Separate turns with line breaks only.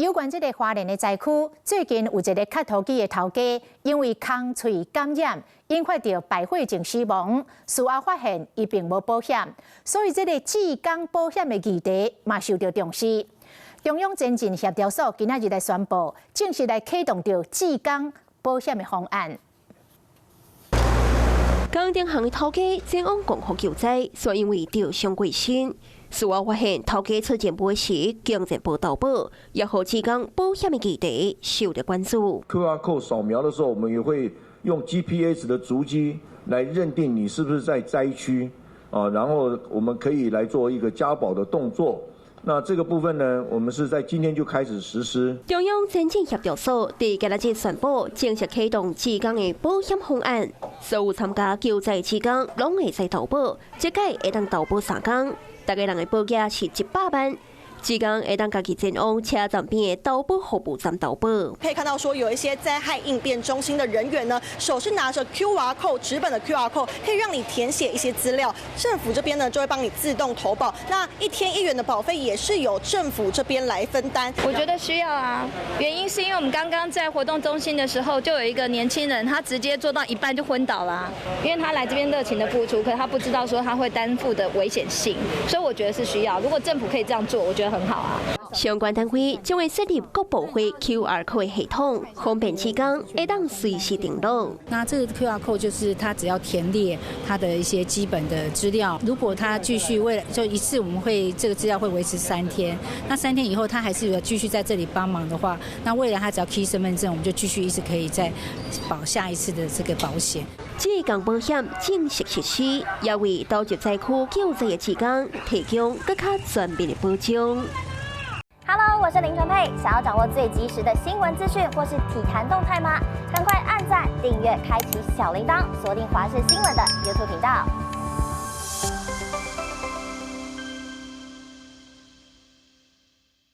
有关这个花莲的灾区，最近有一个卡土机的头家，因为空喙感染，引发到败血症死亡。事后发现伊并无保险，所以这个志工保险的议题嘛受到重视。中央前进协调所今仔日来宣布，正式来启动到志工保险的方案。
港电行的头家前往公户救灾，所因为吊伤过身。事后发现，头家出钱不时，竟然无投保，也和志工保险的议题受到关注。
QR code 扫描的时候，我们也会用 GPS 的足迹来认定你是不是在灾区啊，然后我们可以来做一个加保的动作。那这个部分呢，我们是在今天就开始实施。
中央前进协调所第今日宣布正式启动志工的保险方案，所有参加救灾志工拢会使投保，这届会当投保3天，大家人的保价是100万。志工会当家己前往车站边的投保服务站投保。
可以看到说，有一些灾害应变中心的人员呢，手是拿着 QR code 纸本的 QR code， 可以让你填写一些资料，政府这边呢就会帮你自动投保。那1天1元的保费也是由政府这边来分担。
我觉得需要啊，原因是因为我们刚刚在活动中心的时候，就有一个年轻人，他直接做到一半就昏倒了，因为他来这边热情的付出，可是他不知道说他会担负的危险性，所以我觉得是需要。如果政府可以这样做，我觉得很好啊。
相关单位将会设立各部会 QR code 系统，方便志工会当随时登录。
那这个 QR code 就是他只要填列他的一些基本的资料，如果他继续未来就一次我们会这个资料会维持3天，那3天以后他还是有继续在这里帮忙的话，那未来他只要 key 身份证，我们就继续一直可以再保下一次的这个保险。
志工保险正式实施，也为岛屿灾区救灾的志工提供更加全面的保障。
Hello， 我是林纯佩。想要掌握最及时的新闻资讯或是体坛动态吗？赶快按赞、订阅、开启小铃铛，锁定华视新闻的 YouTube 频道。